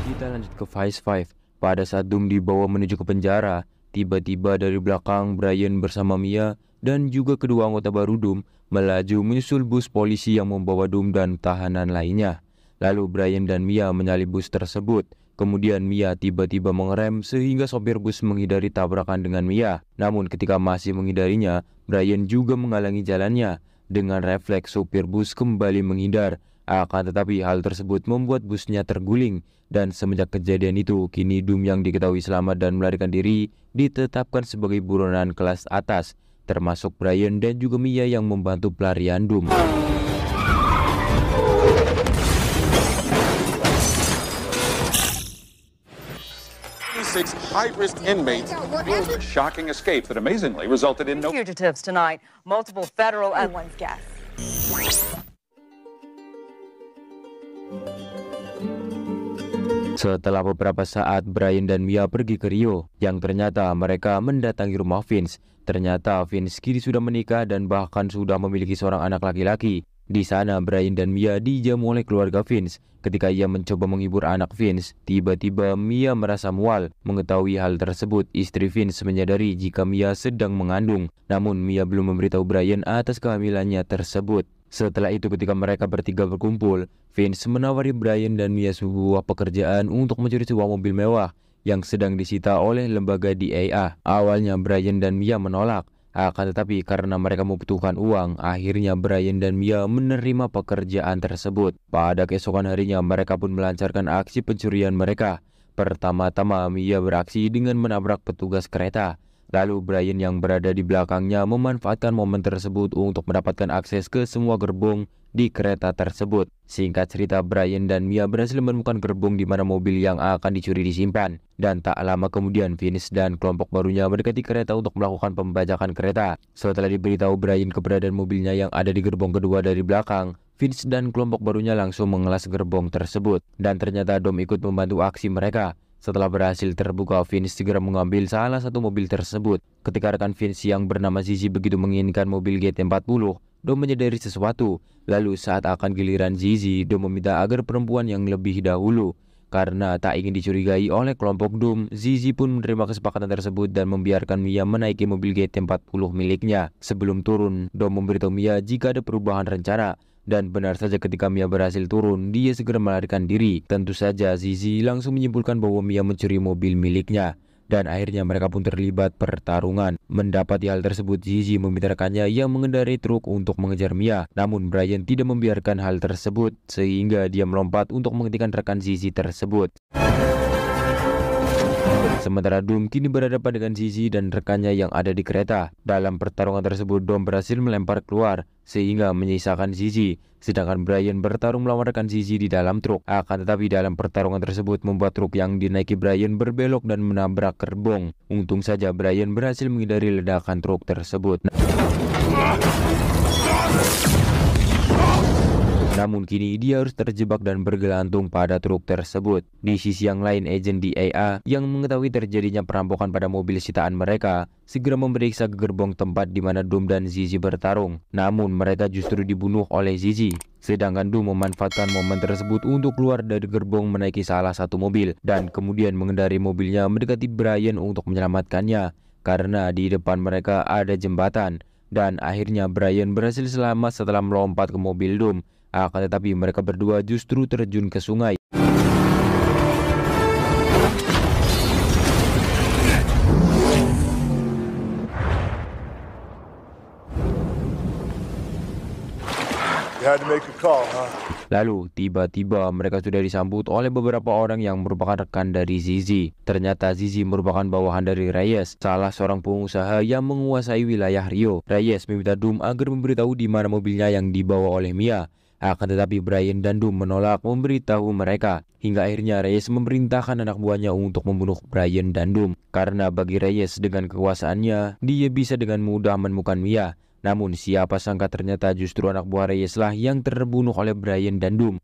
Kita lanjut ke Vice 5. Pada saat Doom dibawa menuju ke penjara, tiba-tiba dari belakang Brian bersama Mia dan juga kedua anggota baru Doom melaju menyusul bus polisi yang membawa Doom dan tahanan lainnya. Lalu Brian dan Mia menyalip bus tersebut. Kemudian Mia tiba-tiba mengerem sehingga sopir bus menghindari tabrakan dengan Mia. Namun ketika masih menghindarinya, Brian juga menghalangi jalannya. Dengan refleks sopir bus kembali menghindar. Akan tetapi hal tersebut membuat busnya terguling. Dan semenjak kejadian itu, kini Doom yang diketahui selamat dan melarikan diri ditetapkan sebagai buronan kelas atas, termasuk Brian dan juga Mia yang membantu pelarian Doom. Six high-risk inmates fueled a shocking escape that amazingly resulted in no fugitives tonight. Multiple federal and one's guests. Setelah beberapa saat, Brian dan Mia pergi ke Rio, yang ternyata mereka mendatangi rumah Vince. Ternyata Vince kini sudah menikah dan bahkan sudah memiliki seorang anak laki-laki. Di sana, Brian dan Mia dijamu oleh keluarga Vince. Ketika ia mencoba menghibur anak Vince, tiba-tiba Mia merasa mual. Mengetahui hal tersebut, istri Vince menyadari jika Mia sedang mengandung. Namun, Mia belum memberitahu Brian atas kehamilannya tersebut. Setelah itu ketika mereka bertiga berkumpul, Vince menawari Brian dan Mia sebuah pekerjaan untuk mencuri sebuah mobil mewah yang sedang disita oleh lembaga DEA. Awalnya Brian dan Mia menolak, akan tetapi karena mereka membutuhkan uang, akhirnya Brian dan Mia menerima pekerjaan tersebut. Pada keesokan harinya mereka pun melancarkan aksi pencurian mereka. Pertama-tama Mia beraksi dengan menabrak petugas kereta. Lalu Brian yang berada di belakangnya memanfaatkan momen tersebut untuk mendapatkan akses ke semua gerbong di kereta tersebut. Singkat cerita, Brian dan Mia berhasil menemukan gerbong di mana mobil yang akan dicuri disimpan. Dan tak lama kemudian Vince dan kelompok barunya mendekati kereta untuk melakukan pembajakan kereta. Setelah diberitahu Brian keberadaan mobilnya yang ada di gerbong kedua dari belakang, Vince dan kelompok barunya langsung mengelas gerbong tersebut. Dan ternyata Dom ikut membantu aksi mereka. Setelah berhasil terbuka, Vince segera mengambil salah satu mobil tersebut. Ketika rekan Vince yang bernama Zizi begitu menginginkan mobil GT40, Dom menyadari sesuatu. Lalu saat akan giliran Zizi, Dom meminta agar perempuan yang lebih dahulu. Karena tak ingin dicurigai oleh kelompok Dom, Zizi pun menerima kesepakatan tersebut dan membiarkan Mia menaiki mobil GT40 miliknya. Sebelum turun, Dom memberitahu Mia jika ada perubahan rencana. Dan benar saja ketika Mia berhasil turun, dia segera melarikan diri. Tentu saja Zizi langsung menyimpulkan bahwa Mia mencuri mobil miliknya. Dan akhirnya mereka pun terlibat pertarungan. Mendapati hal tersebut, Zizi meminta rekannya yang mengendarai truk untuk mengejar Mia. Namun Brian tidak membiarkan hal tersebut, sehingga dia melompat untuk menghentikan rekan Zizi tersebut. Sementara Doom kini berhadapan dengan Zizi dan rekannya yang ada di kereta. Dalam pertarungan tersebut, Dom berhasil melempar keluar sehingga menyisakan Zizi. Sedangkan Brian bertarung melawan rekan Zizi di dalam truk. Akan tetapi dalam pertarungan tersebut membuat truk yang dinaiki Brian berbelok dan menabrak gerbong. Untung saja Brian berhasil menghindari ledakan truk tersebut. Namun kini dia harus terjebak dan bergelantung pada truk tersebut. Di sisi yang lain, agen DEA yang mengetahui terjadinya perampokan pada mobil sitaan mereka segera memeriksa ke gerbong tempat di mana Doom dan Zizi bertarung. Namun mereka justru dibunuh oleh Zizi. Sedangkan Doom memanfaatkan momen tersebut untuk keluar dari gerbong menaiki salah satu mobil dan kemudian mengendari mobilnya mendekati Brian untuk menyelamatkannya karena di depan mereka ada jembatan. Dan akhirnya Brian berhasil selamat setelah melompat ke mobil Doom. Akan tetapi mereka berdua justru terjun ke sungai. Lalu tiba-tiba mereka sudah disambut oleh beberapa orang yang merupakan rekan dari Zizi. Ternyata Zizi merupakan bawahan dari Reyes, salah seorang pengusaha yang menguasai wilayah Rio. Reyes meminta Doom agar memberitahu di mana mobilnya yang dibawa oleh Mia. Akan tetapi Brian dan Doom menolak memberitahu mereka. Hingga akhirnya Reyes memerintahkan anak buahnya untuk membunuh Brian dan Doom. Karena bagi Reyes dengan kekuasaannya, dia bisa dengan mudah menemukan Mia. Namun siapa sangka ternyata justru anak buah Reyes lah yang terbunuh oleh Brian dan Doom.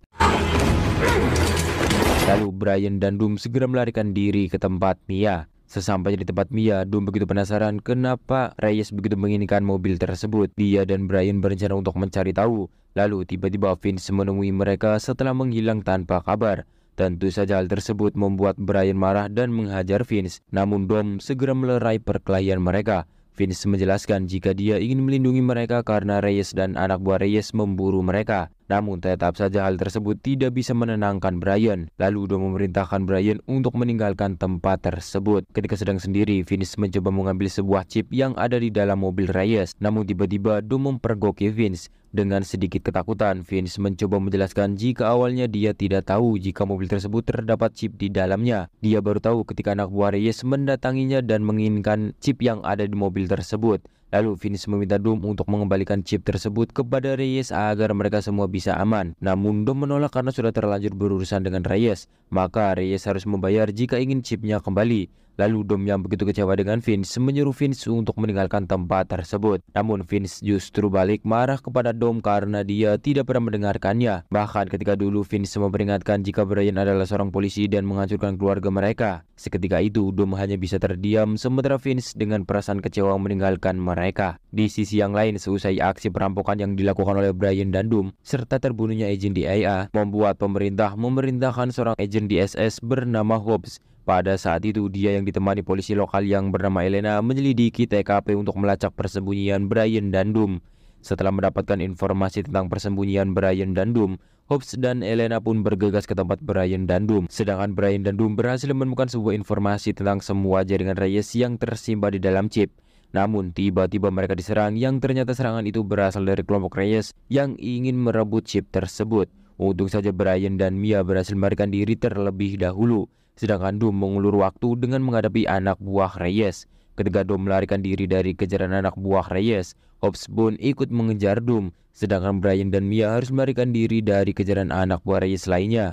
Lalu Brian dan Doom segera melarikan diri ke tempat Mia. Sesampainya di tempat Mia, Doom begitu penasaran kenapa Reyes begitu menginginkan mobil tersebut. Dia dan Brian berencana untuk mencari tahu. Lalu tiba-tiba Vince menemui mereka setelah menghilang tanpa kabar. Tentu saja hal tersebut membuat Brian marah dan menghajar Vince. Namun Dom segera melerai perkelahian mereka. Vince menjelaskan jika dia ingin melindungi mereka karena Reyes dan anak buah Reyes memburu mereka. Namun tetap saja hal tersebut tidak bisa menenangkan Brian. Lalu Dom memerintahkan Brian untuk meninggalkan tempat tersebut. Ketika sedang sendiri, Vince mencoba mengambil sebuah chip yang ada di dalam mobil Reyes. Namun tiba-tiba Dom mempergoki Vince. Dengan sedikit ketakutan, Vince mencoba menjelaskan jika awalnya dia tidak tahu jika mobil tersebut terdapat chip di dalamnya. Dia baru tahu ketika anak buah Reyes mendatanginya dan menginginkan chip yang ada di mobil tersebut. Lalu Vince meminta Dom untuk mengembalikan chip tersebut kepada Reyes agar mereka semua bisa aman. Namun Dom menolak karena sudah terlanjur berurusan dengan Reyes. Maka Reyes harus membayar jika ingin chipnya kembali. Lalu Dom yang begitu kecewa dengan Vince menyuruh Vince untuk meninggalkan tempat tersebut. Namun Vince justru balik marah kepada Dom karena dia tidak pernah mendengarkannya. Bahkan ketika dulu Vince memperingatkan jika Brian adalah seorang polisi dan menghancurkan keluarga mereka. Seketika itu Dom hanya bisa terdiam sementara Vince dengan perasaan kecewa meninggalkan mereka. Di sisi yang lain, seusai aksi perampokan yang dilakukan oleh Brian dan Dom serta terbunuhnya agen DIA membuat pemerintah memerintahkan seorang agen DSS bernama Hobbs. Pada saat itu, dia yang ditemani polisi lokal yang bernama Elena menyelidiki TKP untuk melacak persembunyian Brian dan Dom. Setelah mendapatkan informasi tentang persembunyian Brian dan Dom, Hobbs dan Elena pun bergegas ke tempat Brian dan Dom. Sedangkan Brian dan Dom berhasil menemukan sebuah informasi tentang semua jaringan Reyes yang tersimpan di dalam chip. Namun tiba-tiba mereka diserang yang ternyata serangan itu berasal dari kelompok Reyes yang ingin merebut chip tersebut. Untung saja Brian dan Mia berhasil melarikan diri terlebih dahulu. Sedangkan Dom mengulur waktu dengan menghadapi anak buah Reyes. Ketika Dom melarikan diri dari kejaran anak buah Reyes, Hobbs pun ikut mengejar Dom. Sedangkan Brian dan Mia harus melarikan diri dari kejaran anak buah Reyes lainnya.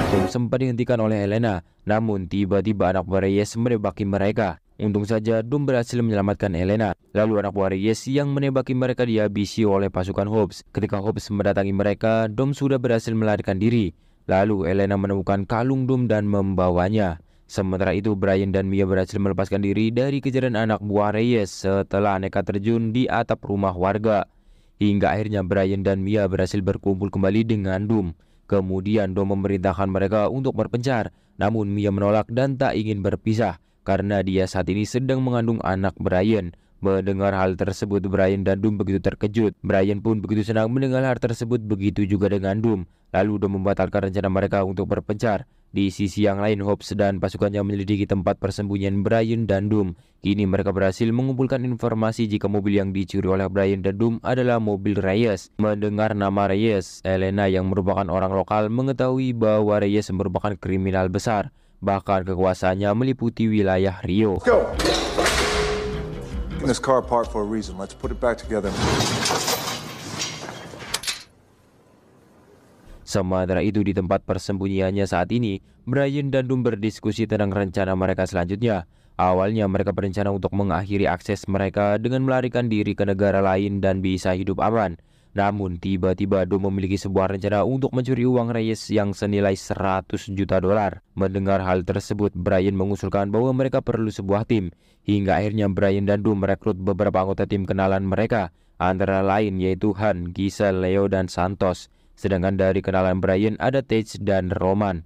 Dom sempat dihentikan oleh Elena, namun tiba-tiba anak buah Reyes menembaki mereka. Untung saja Dom berhasil menyelamatkan Elena. Lalu anak buah Reyes yang menembaki mereka dihabisi oleh pasukan Hobbs. Ketika Hobbs mendatangi mereka, Dom sudah berhasil melarikan diri. Lalu Elena menemukan kalung Dom dan membawanya. Sementara itu Brian dan Mia berhasil melepaskan diri dari kejaran anak buah Reyes setelah nekat terjun di atap rumah warga. Hingga akhirnya Brian dan Mia berhasil berkumpul kembali dengan Dom. Kemudian Dom memerintahkan mereka untuk berpencar. Namun Mia menolak dan tak ingin berpisah karena dia saat ini sedang mengandung anak Brian. Mendengar hal tersebut, Brian dan Dom begitu terkejut. Brian pun begitu senang mendengar hal tersebut, begitu juga dengan Dom. Lalu Dom membatalkan rencana mereka untuk berpencar. Di sisi yang lain, Hobbs dan pasukannya menyelidiki tempat persembunyian Brian dan Dom. Kini mereka berhasil mengumpulkan informasi jika mobil yang dicuri oleh Brian dan Dom adalah mobil Reyes. Mendengar nama Reyes, Elena yang merupakan orang lokal mengetahui bahwa Reyes merupakan kriminal besar. Bahkan kekuasaannya meliputi wilayah Rio. Let's go. This car apart for a reason. Let's put it back together. Sementara itu di tempat persembunyiannya saat ini, Brian dan Dom berdiskusi tentang rencana mereka selanjutnya. Awalnya mereka berencana untuk mengakhiri akses mereka dengan melarikan diri ke negara lain dan bisa hidup aman. Namun tiba-tiba Dom memiliki sebuah rencana untuk mencuri uang Reyes yang senilai 100 juta dolar. Mendengar hal tersebut, Brian mengusulkan bahwa mereka perlu sebuah tim. Hingga akhirnya Brian dan Dom merekrut beberapa anggota tim kenalan mereka, antara lain yaitu Han, Giselle, Leo, dan Santos. Sedangkan dari kenalan Brian ada Tej dan Roman.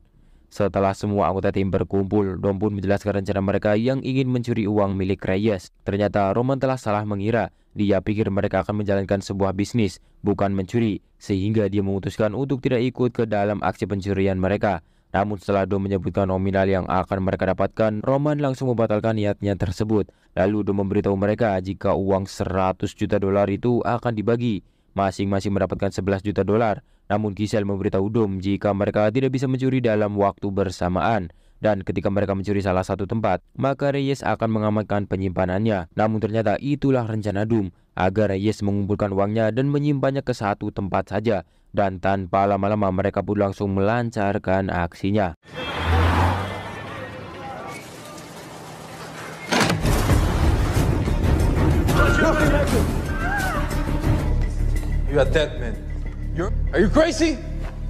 Setelah semua anggota tim berkumpul, Dom pun menjelaskan rencana mereka yang ingin mencuri uang milik Reyes. Ternyata Roman telah salah mengira. Dia pikir mereka akan menjalankan sebuah bisnis, bukan mencuri, sehingga dia memutuskan untuk tidak ikut ke dalam aksi pencurian mereka. Namun setelah Dom menyebutkan nominal yang akan mereka dapatkan, Roman langsung membatalkan niatnya tersebut. Lalu Dom memberitahu mereka jika uang 100 juta dolar itu akan dibagi. Masing-masing mendapatkan 11 juta dolar. Namun Giselle memberitahu Dom jika mereka tidak bisa mencuri dalam waktu bersamaan. Dan ketika mereka mencuri salah satu tempat, maka Reyes akan mengamankan penyimpanannya. Namun ternyata itulah rencana Dom, agar Reyes mengumpulkan uangnya dan menyimpannya ke satu tempat saja. Dan tanpa lama-lama mereka pun langsung melancarkan aksinya. You got that, man. Are you crazy?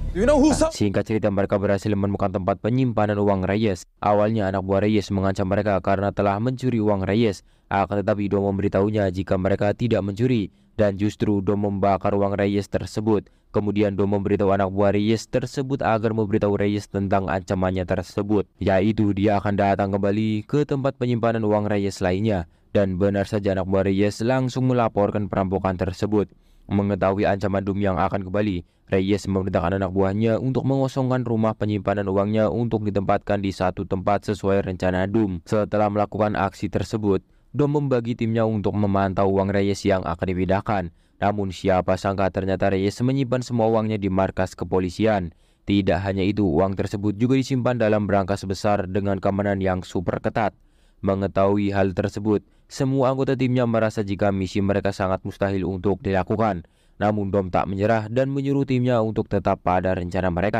Do you know who's up? Singkat cerita, mereka berhasil menemukan tempat penyimpanan uang Reyes. Awalnya anak buah Reyes mengancam mereka karena telah mencuri uang Reyes. Akan tetapi Dom memberitahunya jika mereka tidak mencuri, dan justru Dom membakar uang Reyes tersebut. Kemudian Dom memberitahu anak buah Reyes tersebut agar memberitahu Reyes tentang ancamannya tersebut, yaitu dia akan datang kembali ke tempat penyimpanan uang Reyes lainnya. Dan benar saja anak buah Reyes langsung melaporkan perampokan tersebut. Mengetahui ancaman Dom yang akan kembali, Reyes memerintahkan anak buahnya untuk mengosongkan rumah penyimpanan uangnya untuk ditempatkan di satu tempat sesuai rencana Dom. Setelah melakukan aksi tersebut, Dom membagi timnya untuk memantau uang Reyes yang akan dipindahkan. Namun siapa sangka ternyata Reyes menyimpan semua uangnya di markas kepolisian. Tidak hanya itu, uang tersebut juga disimpan dalam berangkas besar dengan keamanan yang super ketat. Mengetahui hal tersebut, semua anggota timnya merasa jika misi mereka sangat mustahil untuk dilakukan. Namun Dom tak menyerah dan menyuruh timnya untuk tetap pada rencana mereka.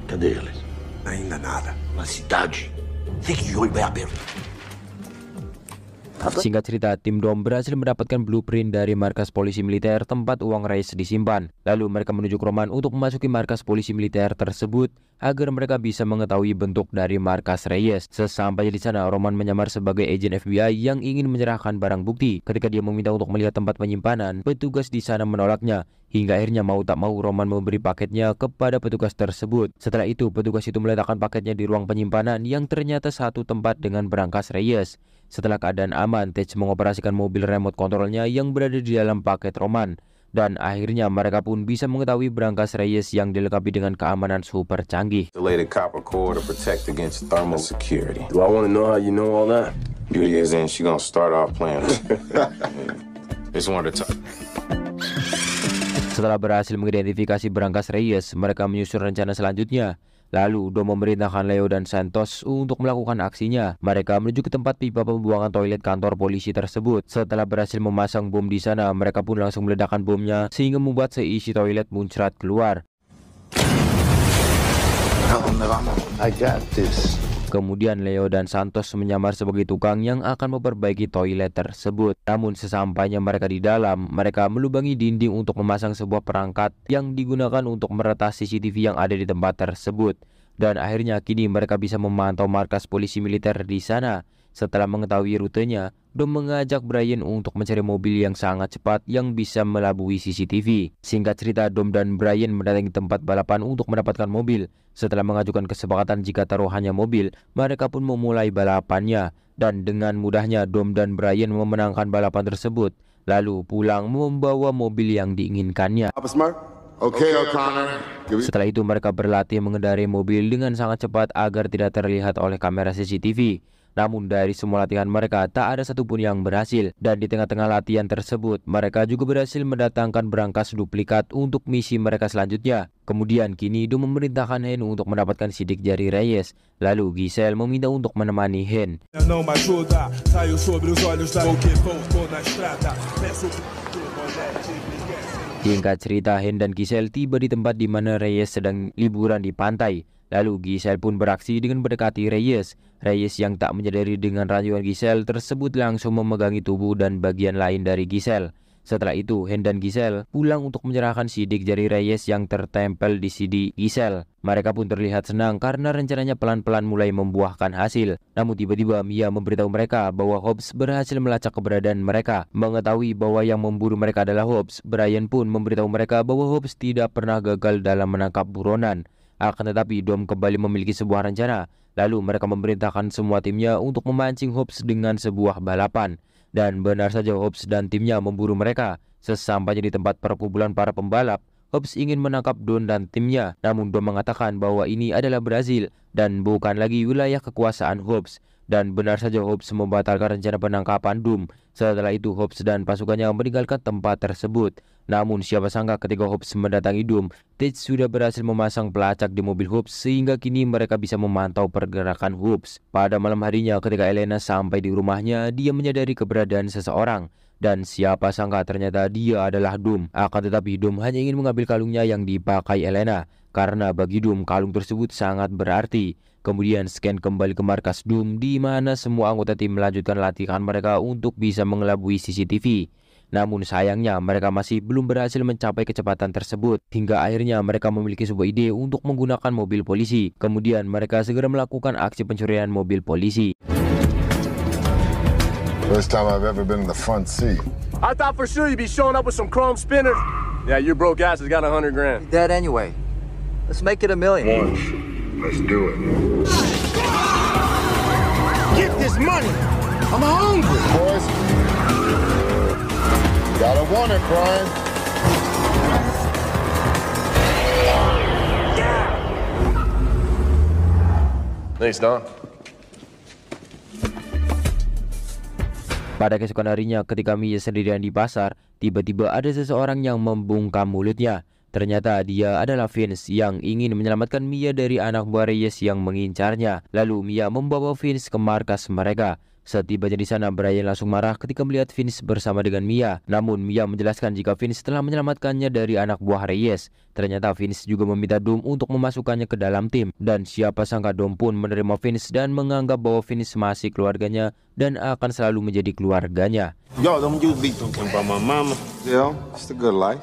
Cadê eles? Ainda nada. Na cidade. Tem que ir bem aberto. Singkat cerita, tim Dom berhasil mendapatkan blueprint dari markas polisi militer tempat uang Reyes disimpan. Lalu mereka menuju ke Roman untuk memasuki markas polisi militer tersebut agar mereka bisa mengetahui bentuk dari markas Reyes. Sesampainya di sana, Roman menyamar sebagai agen FBI yang ingin menyerahkan barang bukti. Ketika dia meminta untuk melihat tempat penyimpanan, petugas di sana menolaknya. Hingga akhirnya mau tak mau Roman memberi paketnya kepada petugas tersebut. Setelah itu, petugas itu meletakkan paketnya di ruang penyimpanan yang ternyata satu tempat dengan berangkas Reyes. Setelah keadaan aman, Tej mengoperasikan mobil remote controlnya yang berada di dalam paket Roman. Dan akhirnya mereka pun bisa mengetahui berangkas Reyes yang dilengkapi dengan keamanan super canggih. Insulated copper core to protect against thermal security. Do I want to know how you know all that? Beauty is in, she gonna start off playing. Just wanted to Setelah berhasil mengidentifikasi berangkas Reyes, mereka menyusun rencana selanjutnya. Lalu Dom memerintahkan Leo dan Santos untuk melakukan aksinya. Mereka menuju ke tempat pipa pembuangan toilet kantor polisi tersebut. Setelah berhasil memasang bom di sana, mereka pun langsung meledakkan bomnya sehingga membuat seisi toilet muncrat keluar. I got this. Kemudian Leo dan Santos menyamar sebagai tukang yang akan memperbaiki toilet tersebut. Namun sesampainya mereka di dalam, mereka melubangi dinding untuk memasang sebuah perangkat yang digunakan untuk meretas CCTV yang ada di tempat tersebut. Dan akhirnya kini mereka bisa memantau markas polisi militer di sana. Setelah mengetahui rutenya, Dom mengajak Brian untuk mencari mobil yang sangat cepat yang bisa melabui CCTV. Singkat cerita, Dom dan Brian mendatangi tempat balapan untuk mendapatkan mobil. Setelah mengajukan kesepakatan jika taruhannya mobil, mereka pun memulai balapannya. Dan dengan mudahnya Dom dan Brian memenangkan balapan tersebut, lalu pulang membawa mobil yang diinginkannya. Okay, O'Connor. Setelah itu mereka berlatih mengendarai mobil dengan sangat cepat agar tidak terlihat oleh kamera CCTV. Namun dari semua latihan mereka tak ada satupun yang berhasil. Dan di tengah-tengah latihan tersebut, mereka juga berhasil mendatangkan berangkas duplikat untuk misi mereka selanjutnya. Kemudian kini Dom memerintahkan Hen untuk mendapatkan sidik jari Reyes. Lalu Giselle meminta untuk menemani Hen. Singkat cerita, Hen dan Giselle tiba di tempat di mana Reyes sedang liburan di pantai. Lalu Giselle pun beraksi dengan mendekati Reyes. Reyes yang tak menyadari dengan rayuan Giselle tersebut langsung memegangi tubuh dan bagian lain dari Giselle. Setelah itu, Hen dan Giselle pulang untuk menyerahkan sidik jari Reyes yang tertempel di sidik Giselle. Mereka pun terlihat senang karena rencananya pelan-pelan mulai membuahkan hasil. Namun tiba-tiba Mia memberitahu mereka bahwa Hobbs berhasil melacak keberadaan mereka. Mengetahui bahwa yang memburu mereka adalah Hobbs, Brian pun memberitahu mereka bahwa Hobbs tidak pernah gagal dalam menangkap buronan. Akan tetapi Dom kembali memiliki sebuah rencana. Lalu mereka memerintahkan semua timnya untuk memancing Hobbs dengan sebuah balapan. Dan benar saja Hobbs dan timnya memburu mereka. Sesampainya di tempat perkumpulan para pembalap, Hobbs ingin menangkap Don dan timnya. Namun Don mengatakan bahwa ini adalah Brazil dan bukan lagi wilayah kekuasaan Hobbs. Dan benar saja Hobbs membatalkan rencana penangkapan Doom. Setelah itu Hobbs dan pasukannya meninggalkan tempat tersebut. Namun siapa sangka ketika Hobbs mendatangi Doom, Tej sudah berhasil memasang pelacak di mobil Hobbs sehingga kini mereka bisa memantau pergerakan Hobbs. Pada malam harinya ketika Elena sampai di rumahnya, dia menyadari keberadaan seseorang. Dan siapa sangka ternyata dia adalah Doom. Akan tetapi Doom hanya ingin mengambil kalungnya yang dipakai Elena. Karena bagi Doom kalung tersebut sangat berarti. Kemudian scan kembali ke markas Doom di mana semua anggota tim melanjutkan latihan mereka untuk bisa mengelabui CCTV. Namun sayangnya mereka masih belum berhasil mencapai kecepatan tersebut. Hingga akhirnya mereka memiliki sebuah ide untuk menggunakan mobil polisi. Kemudian mereka segera melakukan aksi pencurian mobil polisi. First time I've ever been in the front seat. I thought for sure you'd be showing up with some chrome spinners. Yeah, your broke ass has got 100 grand. Dead anyway. Let's make it $1 million. Let's do it. Get this money. I'm hungry. Boys, gotta want it, Brian. Thanks, Don. Pada keesokan harinya ketika Mia sendirian di pasar, tiba-tiba ada seseorang yang membungkam mulutnya. Ternyata dia adalah Vince yang ingin menyelamatkan Mia dari anak buah Reyes yang mengincarnya. Lalu Mia membawa Vince ke markas mereka. Setibanya di sana, Brian langsung marah ketika melihat Vince bersama dengan Mia. Namun Mia menjelaskan jika Vince telah menyelamatkannya dari anak buah Reyes. Ternyata Vince juga meminta Dom untuk memasukkannya ke dalam tim. Dan siapa sangka Dom pun menerima Vince dan menganggap bahwa Vince masih keluarganya dan akan selalu menjadi keluarganya. Yo, them you be thinking about my mama. Yeah, it's the good life.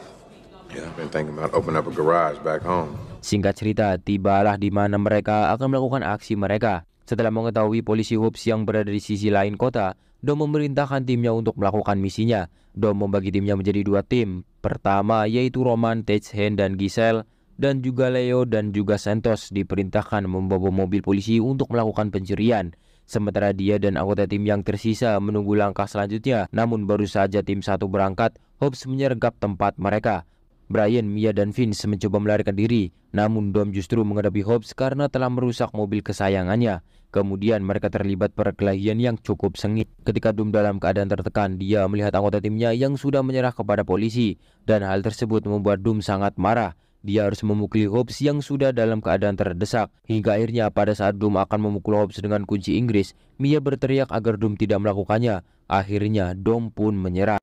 Yeah, I've been thinking about opening up a garage back home. Singkat cerita, tibalah di mana mereka akan melakukan aksi mereka. Setelah mengetahui polisi Hobbs yang berada di sisi lain kota, Dom memerintahkan timnya untuk melakukan misinya. Dom membagi timnya menjadi 2 tim. Pertama yaitu Roman, Teichhen, dan Giselle, dan juga Leo dan juga Santos diperintahkan membawa mobil polisi untuk melakukan pencurian. Sementara dia dan anggota tim yang tersisa menunggu langkah selanjutnya. Namun baru saja tim 1 berangkat, Hobbs menyergap tempat mereka. Brian, Mia, dan Vince mencoba melarikan diri. Namun Dom justru menghadapi Hobbs karena telah merusak mobil kesayangannya. Kemudian mereka terlibat perkelahian yang cukup sengit. Ketika Dom dalam keadaan tertekan, dia melihat anggota timnya yang sudah menyerah kepada polisi. Dan hal tersebut membuat Dom sangat marah. Dia harus memukuli Hobbs yang sudah dalam keadaan terdesak. Hingga akhirnya pada saat Dom akan memukul Hobbs dengan kunci Inggris, Mia berteriak agar Dom tidak melakukannya. Akhirnya Dom pun menyerah.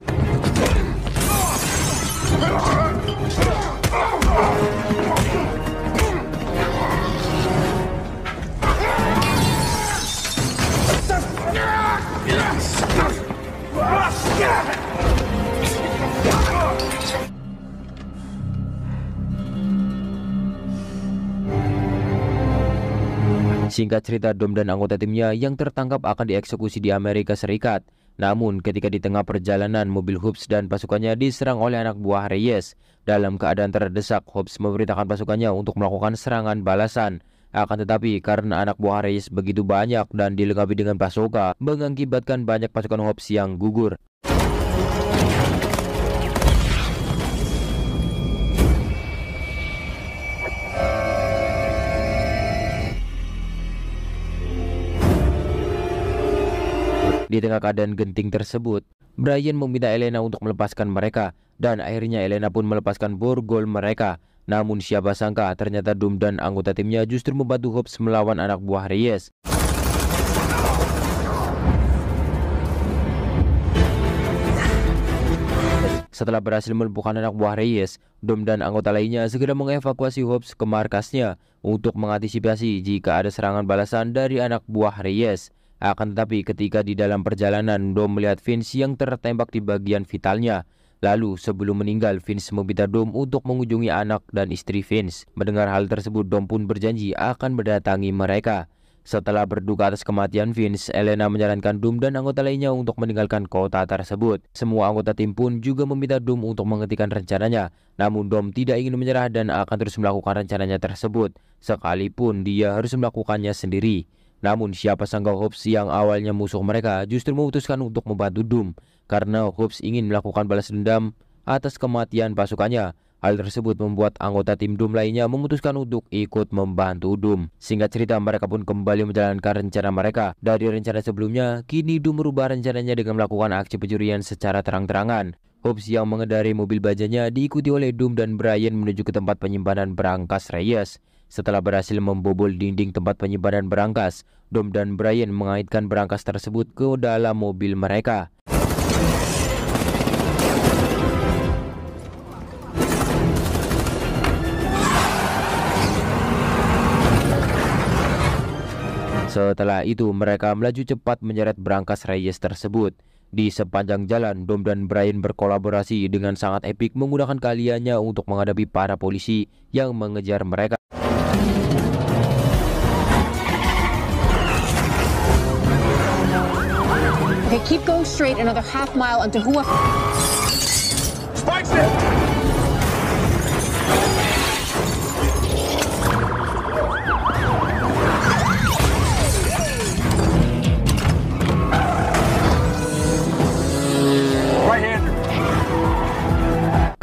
Singkat cerita, Dom dan anggota timnya yang tertangkap akan dieksekusi di Amerika Serikat. Namun ketika di tengah perjalanan, mobil Hobbs dan pasukannya diserang oleh anak buah Reyes. Dalam keadaan terdesak, Hobbs memerintahkan pasukannya untuk melakukan serangan balasan. Akan tetapi karena anak buah Reyes begitu banyak dan dilengkapi dengan bazooka, mengakibatkan banyak pasukan Hobbs yang gugur. Di tengah keadaan genting tersebut, Brian meminta Elena untuk melepaskan mereka, dan akhirnya Elena pun melepaskan borgol mereka. Namun siapa sangka ternyata Dom dan anggota timnya justru membantu Hobbs melawan anak buah Reyes. Setelah berhasil melumpuhkan anak buah Reyes, Dom dan anggota lainnya segera mengevakuasi Hobbs ke markasnya untuk mengantisipasi jika ada serangan balasan dari anak buah Reyes. Akan tetapi ketika di dalam perjalanan, Dom melihat Vince yang tertembak di bagian vitalnya. Lalu sebelum meninggal, Vince meminta Dom untuk mengunjungi anak dan istri Vince. Mendengar hal tersebut, Dom pun berjanji akan mendatangi mereka. Setelah berduka atas kematian Vince, Elena menyarankan Dom dan anggota lainnya untuk meninggalkan kota tersebut. Semua anggota tim pun juga meminta Dom untuk menghentikan rencananya. Namun Dom tidak ingin menyerah dan akan terus melakukan rencananya tersebut, sekalipun dia harus melakukannya sendiri. Namun siapa sangka Hobbs yang awalnya musuh mereka justru memutuskan untuk membantu Dom karena Hobbs ingin melakukan balas dendam atas kematian pasukannya. Hal tersebut membuat anggota tim Dom lainnya memutuskan untuk ikut membantu Dom. Singkat cerita, mereka pun kembali menjalankan rencana mereka. Dari rencana sebelumnya, kini Dom merubah rencananya dengan melakukan aksi pencurian secara terang-terangan. Hobbs yang mengendarai mobil bajanya diikuti oleh Dom dan Brian menuju ke tempat penyimpanan berangkas Reyes. Setelah berhasil membobol dinding tempat penyimpanan berangkas, Dom dan Brian mengaitkan berangkas tersebut ke dalam mobil mereka. Setelah itu mereka melaju cepat menyeret berangkas Reyes tersebut. Di sepanjang jalan, Dom dan Brian berkolaborasi dengan sangat epik menggunakan keahliannya untuk menghadapi para polisi yang mengejar mereka. Okay, keep going straight another half mile until who? Spikes it!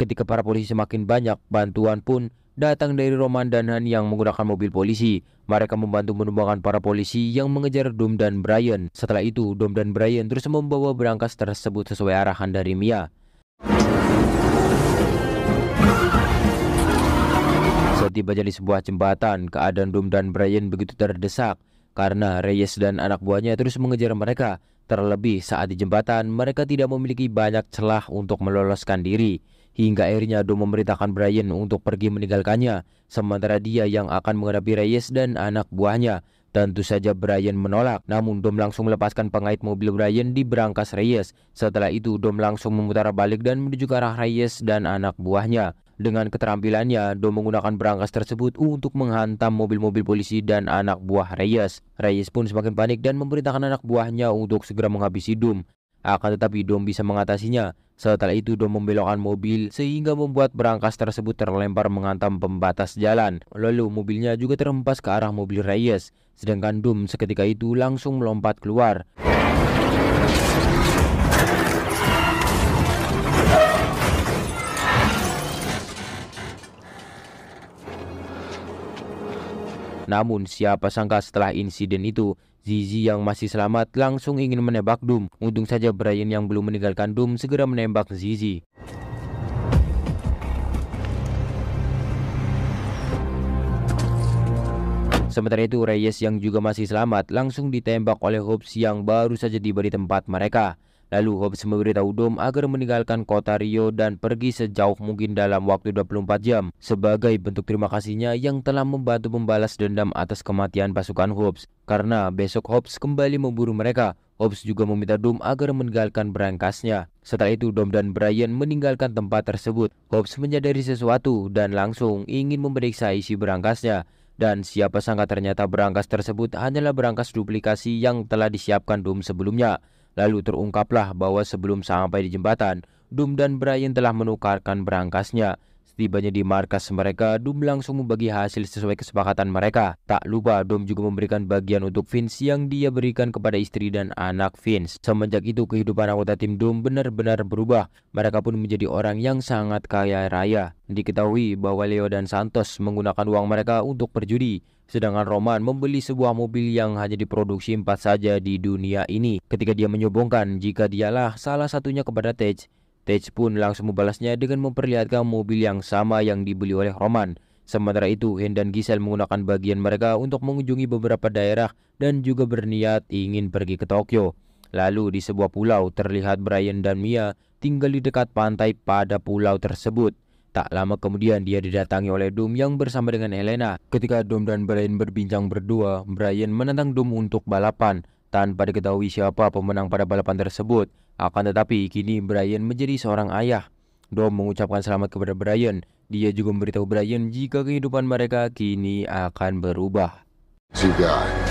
Ketika para polisi semakin banyak, bantuan pun datang dari Roman dan Han yang menggunakan mobil polisi. Mereka membantu menumbangkan para polisi yang mengejar Dom dan Brian. Setelah itu, Dom dan Brian terus membawa berangkas tersebut sesuai arahan dari Mia. Setibanya di sebuah jembatan, keadaan Dom dan Brian begitu terdesak karena Reyes dan anak buahnya terus mengejar mereka. Terlebih saat di jembatan, mereka tidak memiliki banyak celah untuk meloloskan diri. Hingga akhirnya Dom memerintahkan Brian untuk pergi meninggalkannya, sementara dia yang akan menghadapi Reyes dan anak buahnya. Tentu saja Brian menolak, namun Dom langsung melepaskan pengait mobil Brian di berangkas Reyes. Setelah itu Dom langsung memutar balik dan menuju ke arah Reyes dan anak buahnya. Dengan keterampilannya, Dom menggunakan berangkas tersebut untuk menghantam mobil-mobil polisi dan anak buah Reyes. Reyes pun semakin panik dan memerintahkan anak buahnya untuk segera menghabisi Dom. Akan tetapi Dom bisa mengatasinya. Setelah itu Dom membelokkan mobil sehingga membuat berangkas tersebut terlempar menghantam pembatas jalan. Lalu mobilnya juga terhempas ke arah mobil Reyes. Sedangkan Dom seketika itu langsung melompat keluar. Namun siapa sangka setelah insiden itu, Zizi yang masih selamat langsung ingin menembak Dom. Untung saja Brian yang belum meninggalkan Dom segera menembak Zizi. Sementara itu Reyes yang juga masih selamat langsung ditembak oleh Hobbs yang baru saja tiba di tempat mereka. Lalu Hobbs memberitahu Dom agar meninggalkan kota Rio dan pergi sejauh mungkin dalam waktu 24 jam sebagai bentuk terima kasihnya yang telah membantu membalas dendam atas kematian pasukan Hobbs. Karena besok Hobbs kembali memburu mereka, Hobbs juga meminta Dom agar meninggalkan berangkasnya. Setelah itu Dom dan Brian meninggalkan tempat tersebut. Hobbs menyadari sesuatu dan langsung ingin memeriksa isi berangkasnya. Dan siapa sangka ternyata berangkas tersebut hanyalah berangkas duplikasi yang telah disiapkan Dom sebelumnya. Lalu terungkaplah bahwa sebelum sampai di jembatan, Dom dan Brian telah menukarkan berangkasnya. Setibanya di markas mereka, Dom langsung membagi hasil sesuai kesepakatan mereka. Tak lupa Dom juga memberikan bagian untuk Vince yang dia berikan kepada istri dan anak Vince. Semenjak itu kehidupan anggota tim Dom benar-benar berubah. Mereka pun menjadi orang yang sangat kaya raya. Diketahui bahwa Leo dan Santos menggunakan uang mereka untuk berjudi. Sedangkan Roman membeli sebuah mobil yang hanya diproduksi 4 saja di dunia ini. Ketika dia menyombongkan jika dialah salah satunya kepada Tej, Tej pun langsung membalasnya dengan memperlihatkan mobil yang sama yang dibeli oleh Roman. Sementara itu, Hen dan Giselle menggunakan bagian mereka untuk mengunjungi beberapa daerah dan juga berniat ingin pergi ke Tokyo. Lalu di sebuah pulau terlihat Brian dan Mia tinggal di dekat pantai pada pulau tersebut. Tak lama kemudian dia didatangi oleh Dom yang bersama dengan Elena. Ketika Dom dan Brian berbincang berdua, Brian menantang Dom untuk balapan tanpa diketahui siapa pemenang pada balapan tersebut. Akan tetapi kini Brian menjadi seorang ayah. Dom mengucapkan selamat kepada Brian. Dia juga memberitahu Brian jika kehidupan mereka kini akan berubah. You got.